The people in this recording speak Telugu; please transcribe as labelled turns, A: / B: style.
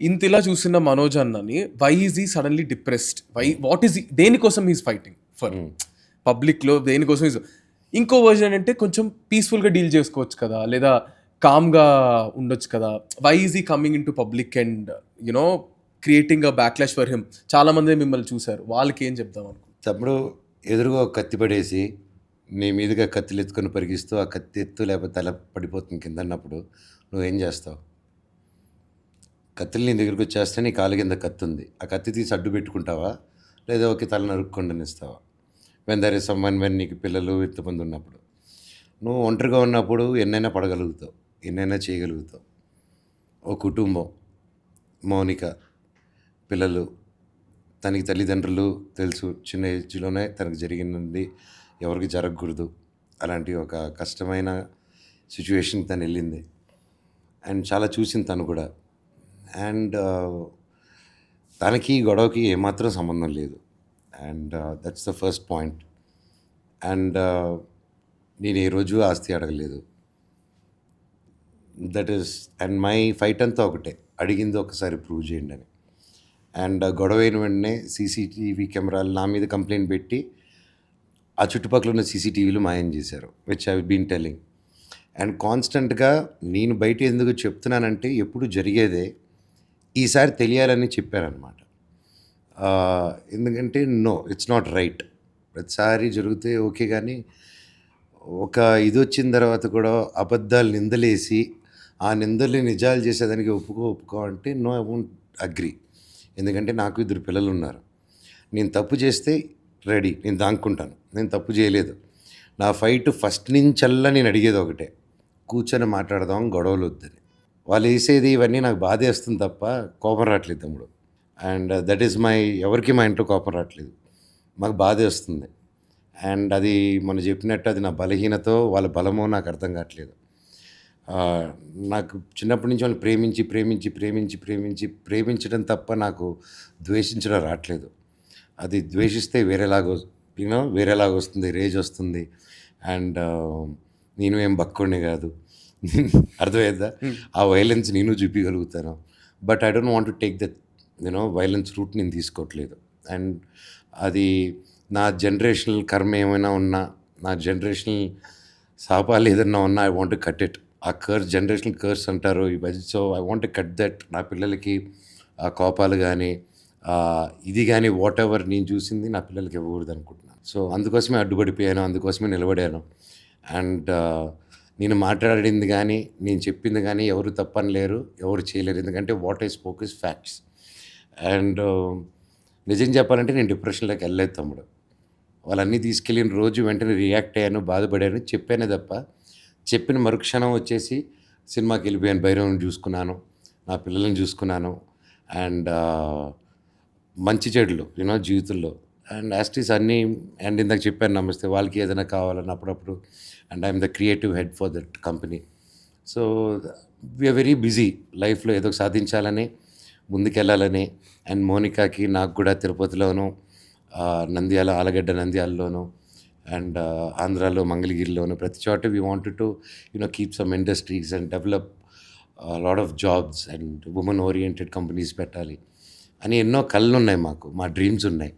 A: ఇంతిలా చూసిన మనోజ్ అన్నని why is he suddenly depressed? What is దేనికోసం ఈజ్ ఫైటింగ్ ఫర్? పబ్లిక్‌లో దేనికోసం ఇంకో వర్షన్ అంటే కొంచెం పీస్‌ఫుల్‌గా డీల్ చేసుకోవచ్చు కదా! లేదా కామ్‌గా ఉండొచ్చు కదా! Why is he coming into public and creating a backlash for him? చాలా మంది మిమ్మల్ని చూసారు. వాళ్ళకేం చెప్దాం
B: తమ్ముడు, ఎదురుగా ఒక కత్తి పడేసి నీ మీదుగా కత్తులు ఎత్తుకొని పరిగిస్తూ ఆ కత్తి ఎత్తు లేకపోతే తల పడిపోతుంది కింద అన్నప్పుడు నువ్వేం చేస్తావు? కత్తులు నీ దగ్గరికి వచ్చేస్తే నీ కాలు కింద కత్తి ఉంది, ఆ కత్తి తీసి అడ్డు పెట్టుకుంటావా, లేదా ఒకే తల నరుక్కొండనిస్తావా? When there is someone, when నీకు పిల్లలు ఇంతమంది ఉన్నప్పుడు, నువ్వు ఒంటరిగా ఉన్నప్పుడు ఎన్నైనా పడగలుగుతావు, ఎన్నైనా చేయగలుగుతావు. ఓ కుటుంబం, మౌనిక, పిల్లలు, తనకి తల్లిదండ్రులు తెలుసు, చిన్న ఏజ్లోనే తనకు జరిగినది ఎవరికి జరగకూడదు, అలాంటి ఒక కష్టమైన సిచ్యువేషన్ తను వెళ్ళింది. అండ్ చాలా చూసింది తను కూడా. అండ్ తనకి గొడవకి ఏమాత్రం సంబంధం లేదు. And that's the first point. And నేను ఏ రోజు ఆస్తి అడగలేదు. That is, and my fight అంతా ఒకటే, అడిగింది ఒకసారి ప్రూవ్ చేయండి అని. అండ్ గొడవ అయిన వెంటనే సీసీటీవీ కెమెరాలు నా మీద కంప్లైంట్ పెట్టి ఆ చుట్టుపక్కల ఉన్న సీసీటీవీలు మాయం చేశారు, which I been telling. And కాన్స్టెంట్గా నేను బయట ఎందుకు చెప్తున్నానంటే ఎప్పుడు జరిగేదే, ఈసారి తెలియాలని చెప్పారనమాట. ఎందుకంటే నో, ఇట్స్ నాట్ రైట్. ప్రతిసారి జరిగితే ఓకే, కానీ ఒక ఇది వచ్చిన తర్వాత కూడా అబద్ధాలు నిందలేసి ఆ నిందల్ని నిజాలు చేసేదానికి ఒప్పుకో అంటే నో, ఐ వోంట్ అగ్రీ. ఎందుకంటే నాకు 2 పిల్లలు ఉన్నారు. నేను తప్పు చేస్తే రెడీ, నేను దాక్కుంటాను. నేను తప్పు చేయలేదు. నా ఫైట్ ఫస్ట్ నుంచల్లా నేను అడిగేది ఒకటే, కూర్చొని మాట్లాడదాం, గొడవలు వద్దని. వాళ్ళు వేసేది ఇవన్నీ నాకు బాధేస్తుంది తప్ప కోపం రావట్లేదు తమ్ముడు. అండ్ దట్ ఈస్ మై, ఎవరికి మా ఇంట్లో కోపం రావట్లేదు, మాకు బాధేస్తుంది. అండ్ అది మనం చెప్పినట్టు అది నా బలహీనతో వాళ్ళ బలమో నాకు అర్థం కావట్లేదు. నాకు చిన్నప్పటి నుంచి వాళ్ళు ప్రేమించడం తప్ప నాకు ద్వేషించడం రావట్లేదు. అది ద్వేషిస్తే వేరేలాగా వస్తుంది, రేజ్ వస్తుంది. అండ్ నేను ఏం బక్కోడిని కాదు, అర్థమైందా? ఆ వైలెన్స్ నేను చూపించగలుగుతాను. But I don't want to take that violence route నేను తీసుకోవట్లేదు. అండ్ అది నా జనరేషనల్ కర్మ ఏమైనా ఉన్నా, నా జనరేషనల్ శాపాలు ఏదన్నా ఉన్నా, I want to cut it. ఆ జనరేషనల్ కర్స్ అంటారు ఇవన్నీ. So I want to cut that. నా పిల్లలకి ఆ కోపాలు కానీ ఇది కానీ వాట్ ఎవర్ నేను చూసింది నా పిల్లలకి ఇవ్వకూడదు అనుకుంటున్నాను. సో అందుకోసమే అడ్డుపడిపోయాను, అందుకోసమే నిలబడాను. అండ్ నేను మాట్లాడింది కానీ, నేను చెప్పింది కానీ ఎవరు తప్పని లేరు, ఎవరు చేయలేరు. ఎందుకంటే what I spoke is facts. And నిజం చెప్పాలంటే నేను డిప్రెషన్లోకి వెళ్ళలేదు తమ్ముడు. వాళ్ళన్నీ తీసుకెళ్ళిన రోజు వెంటనే రియాక్ట్ అయ్యాను, బాధపడాను, చెప్పానే తప్ప చెప్పిన మరుక్షణం వచ్చేసి సినిమాకి వెళ్ళిపోయాను. భైరవుని చూసుకున్నాను, నా పిల్లల్ని చూసుకున్నాను. అండ్ మంచి చెడులు జీవితంలో అండ్ యాస్టీస్ అన్నీ. అండ్ ఇందాక చెప్పాను నమస్తే, వాళ్ళకి ఏదైనా కావాలని అప్పుడప్పుడు. And I'm the creative head for that company. So we're very busy లైఫ్లో, ఏదో సాధించాలని, ముందుకెళ్ళాలని. అండ్ మోనికాకి నాకు కూడా తిరుపతిలోను, నంద్యాల, ఆలగడ్డ నంద్యాలలోను, అండ్ ఆంధ్రాలో మంగళగిరిలోను, ప్రతి చోట we wanted to keep some industries and develop lot of jobs and women oriented companies పెట్టాలి అని ఎన్నో కళ్ళు ఉన్నాయి మాకు, మా డ్రీమ్స్ ఉన్నాయి.